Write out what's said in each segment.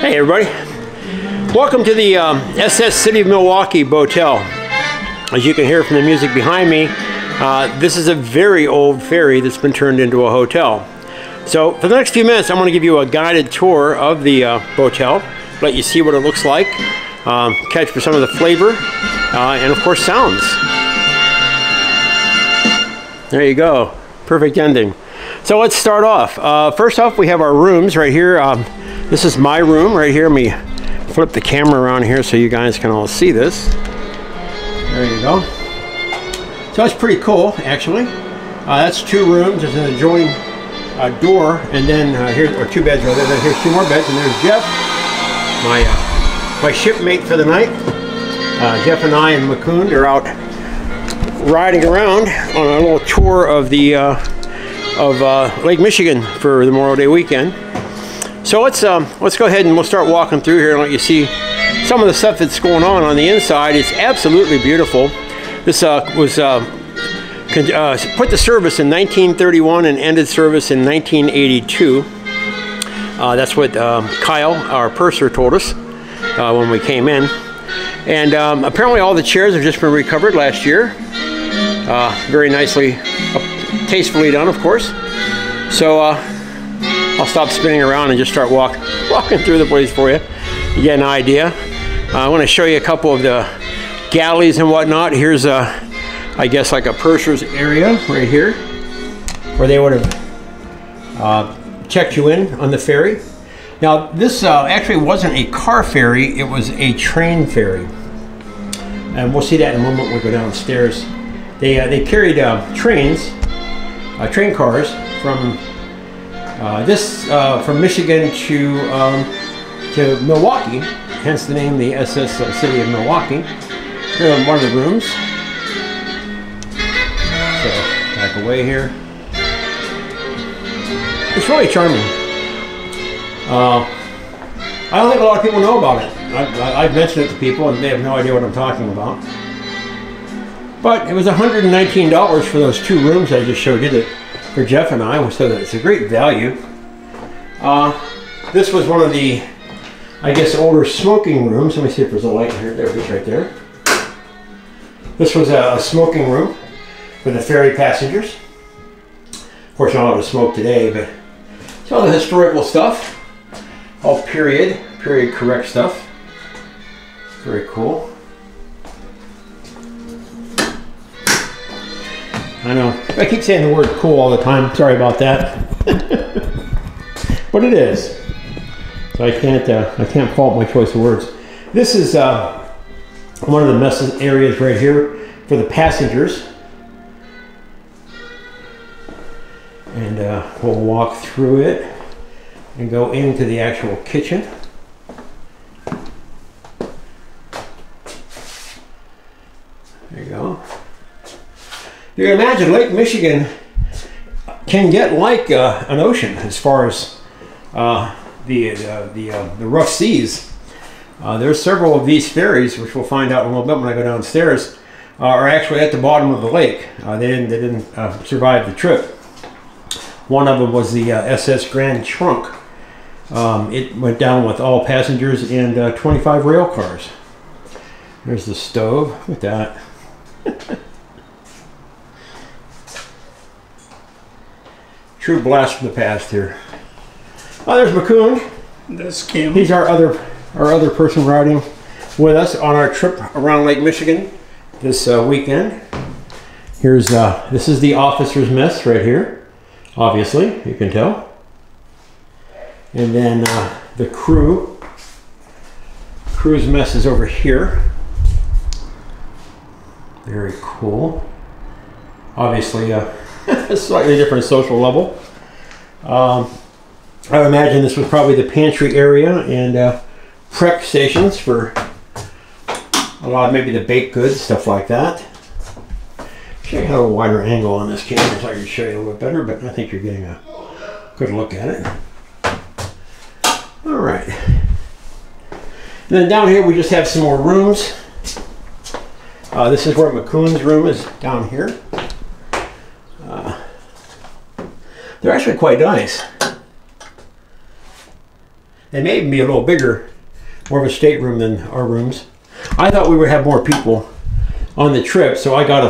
Hey everybody, welcome to the SS City of Milwaukee Boatel. As you can hear from the music behind me, this is a very old ferry that's been turned into a hotel. So for the next few minutes I'm going to give you a guided tour of the Boatel, let you see what it looks like, catch for some of the flavor, and of course sounds. There you go, perfect ending. So let's start off. First off, we have our rooms right here. This is my room right here. Let me flip the camera around here so you guys can all see this. There you go. So that's pretty cool, actually. That's 2 rooms. There's an adjoining door, and then here are 2 beds rather. Then here's 2 more beds, and there's Jeff, my shipmate for the night. Jeff and I and Mukund are out riding around on a little tour of the Lake Michigan for the Memorial Day weekend. So let's go ahead and we'll start walking through here and let you see some of the stuff that's going on the inside. It's absolutely beautiful. This was put to service in 1931 and ended service in 1982. That's what Kyle, our purser, told us when we came in. And apparently all the chairs have just been recovered last year. Very nicely, tastefully done, of course. So I'll stop spinning around and just start walking through the place for you. You get an idea. I want to show you a couple of the galleys and whatnot. Here's I guess like a purser's area right here, where they would have checked you in on the ferry. Now this actually wasn't a car ferry, it was a train ferry. And we'll see that in a moment when we go downstairs. They carried trains, train cars from from Michigan to Milwaukee, hence the name, the SS City of Milwaukee. Here in one of the rooms. So back away here. It's really charming. I don't think a lot of people know about it. I've mentioned it to people and they have no idea what I'm talking about. But it was $119 for those 2 rooms I just showed you for Jeff and I, so it's a great value. This was one of the, I guess, older smoking rooms. Let me see if there's a light here. There it is right there. This was a smoking room for the ferry passengers. Of course, not allowed to smoke today, but it's all the historical stuff. All period correct stuff. Very cool. I know. I keep saying the word cool all the time. Sorry about that. But it is. So I can't fault my choice of words. This is one of the mess areas right here for the passengers. And we'll walk through it and go into the actual kitchen. There you go. You can imagine Lake Michigan can get like an ocean as far as the rough seas. There's several of these ferries, which we'll find out in a little bit when I go downstairs, are actually at the bottom of the lake. They didn't survive the trip. One of them was the SS Grand Trunk. It went down with all passengers and 25 rail cars. There's the stove. Look at that. True blast from the past here. Oh, there's Mukund. That's Kim. He's our other person riding with us on our trip around Lake Michigan this weekend. Here's this is the officers' mess right here. Obviously, you can tell. And then the crew's mess is over here. Very cool. Obviously, a slightly different social level. I would imagine this was probably the pantry area and prep stations for a lot of maybe the baked goods, stuff like that. Show you how a wider angle on this camera so I can show you a little bit better, but I think you're getting a good look at it. All right. And then down here we just have some more rooms. This is where Mukund's room is, down here. They're actually quite nice. They may even be a little bigger, more of a stateroom than our rooms. I thought we would have more people on the trip, so I got a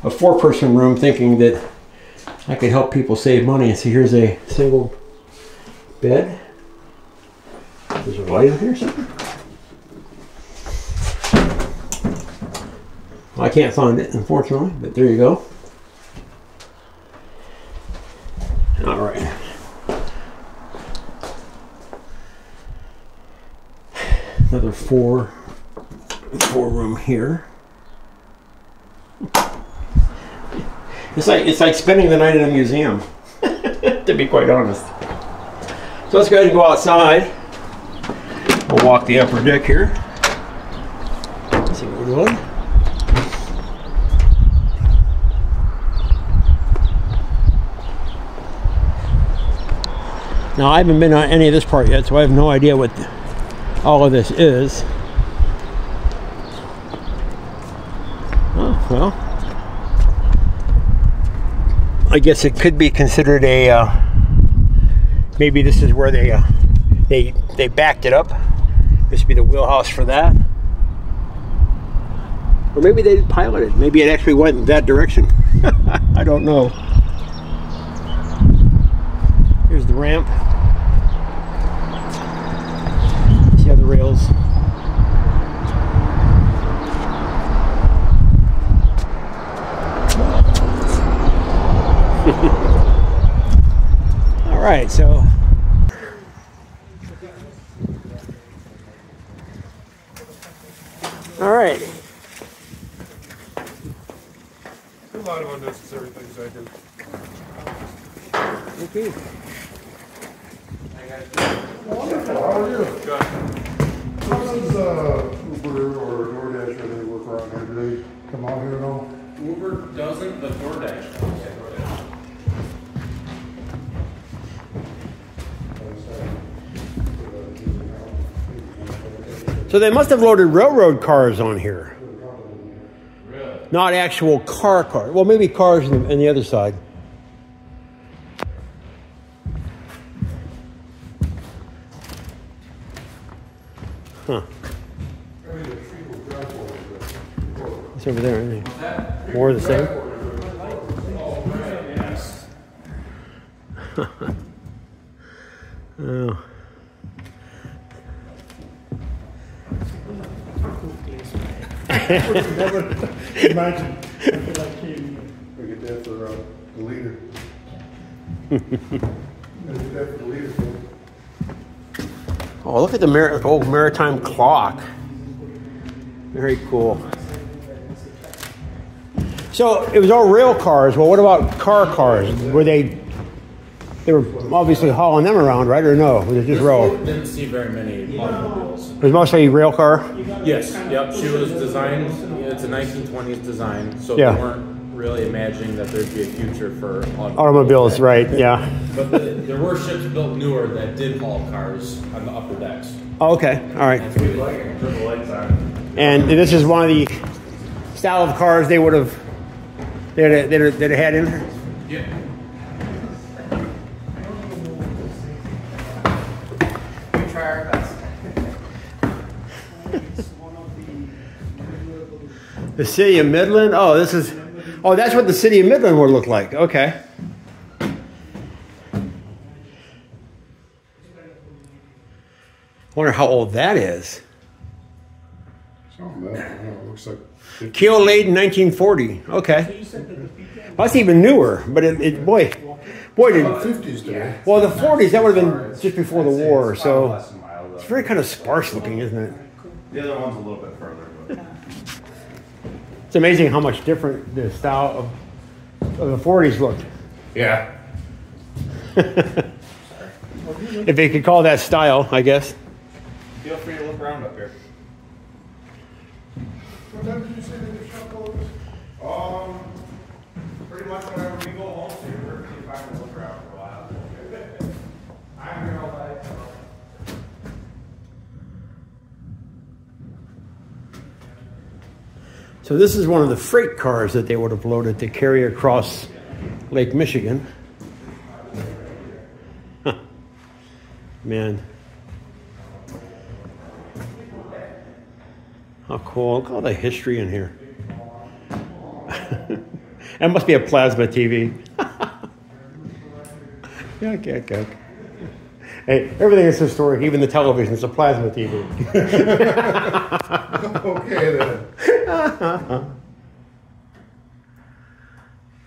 four-person room, thinking that I could help people save money. So here's a single bed. There's a light in here or something? Well, I can't find it, unfortunately, but there you go. All right. Another four room here. It's like spending the night in a museum, to be quite honest. So let's go ahead and go outside. We'll walk the upper deck here. See what we're doing. Now I haven't been on any of this part yet, so I have no idea what all of this is. Oh, well, I guess it could be considered a, maybe this is where they backed it up. This would be the wheelhouse for that. Or maybe they piloted. Maybe it actually went in that direction. I don't know. Here's the ramp. See how the rails. All right, so all right. A lot of unnecessary things I do. Okay. Wonderful. How are you? Good. How does Uber or DoorDash, or they work around here? Do they come out here at all? Uber doesn't, but DoorDash does. So they must have loaded railroad cars on here. Really? Not actual cars. Well, maybe cars on the other side. Huh. It's over there, isn't it? More of the same? Oh. Never imagine. I feel like we get that for the leader. Get that for the leader. Oh, look at the old maritime clock. Very cool. So it was all rail cars. Well, what about cars? Were they were obviously hauling them around, right? Or no? Was it just rail? Didn't see very many automobiles. It was mostly rail car? Yes, yep. She was designed, it's a 1920s design, so Yeah. they weren't really imagining that there'd be a future for Automobiles, right, yeah. But there were ships built newer that did haul cars on the upper decks. Oh, okay, all right. That's what we like it. Triple lights on. And this is one of the style of cars they would have that had in there? Yeah. We try our best. The city of Midland? Oh, that's what the city of Midland would look like. Okay. I wonder how old that is. Something like that. It looks like Keel laid in 1940. Okay. Well, that's even newer, but boy, did 50s today. well, the 40s, that would have been just before the war, so it's very kind of sparse looking, isn't it? The other one's a little bit further. But. It's amazing how much different the style of the 40s looked. Yeah. If they could call that style, I guess. Feel free to look around up here. What time did you say that the shop closed? Pretty much whenever we go home, so you're see if I can look around for a while. I'm here all day. So this is one of the freight cars that they would have loaded to carry across Lake Michigan. Huh. Man. How cool. Look at all the history in here. That must be a plasma TV. Yeah, okay. Hey, everything is historic, even the television is a plasma TV. Okay then.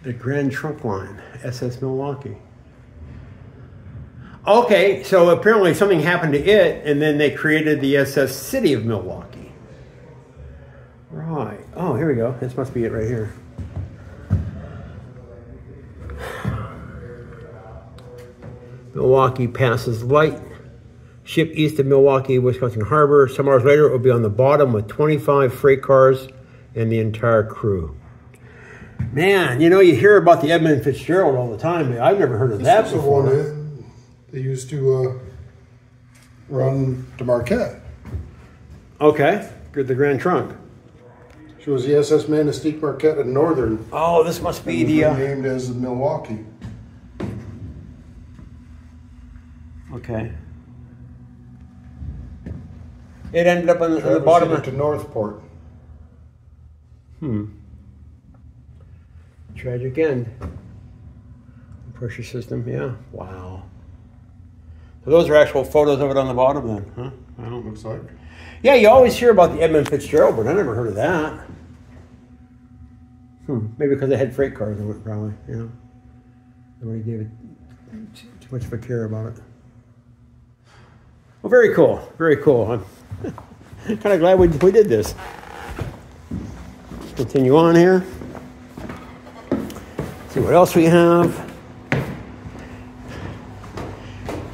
The Grand Trunk Line, SS Milwaukee. Okay, so apparently something happened to it, and then they created the SS City of Milwaukee. Right. Oh, here we go. This must be it right here. Milwaukee passes light. Ship east of Milwaukee, Wisconsin Harbor. Some hours later, it will be on the bottom with 25 freight cars and the entire crew. Man, you know, you hear about the Edmund Fitzgerald all the time, but I've never heard of that This is the before. one they used to run to Marquette. Okay, good. The Grand Trunk. She was the SS Manistee Marquette and Northern. Oh, this must be the... named as the Milwaukee. Okay. It ended up on the bottom of... to Northport. Tragic end. Pressure system, yeah. Wow. So those are actual photos of it on the bottom then, huh? Wow. Looks like. Yeah, you always hear about the Edmund Fitzgerald, but I never heard of that. Maybe because they had freight cars in it, probably, you know. Nobody gave it too much of a care about it. Well, very cool. Very cool. I'm kind of glad we did this. Let's continue on here. See what else we have.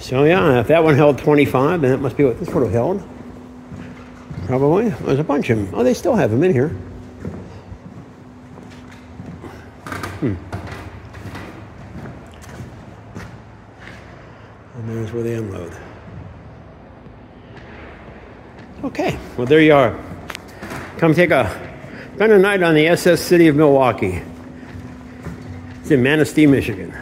So yeah, if that one held 25, then that must be what this photo held. Probably. There's a bunch of them. Oh, they still have them in here. And there's where they unload. Okay, well there you are. Come spend a night on the SS City of Milwaukee. It's in Manistee, Michigan.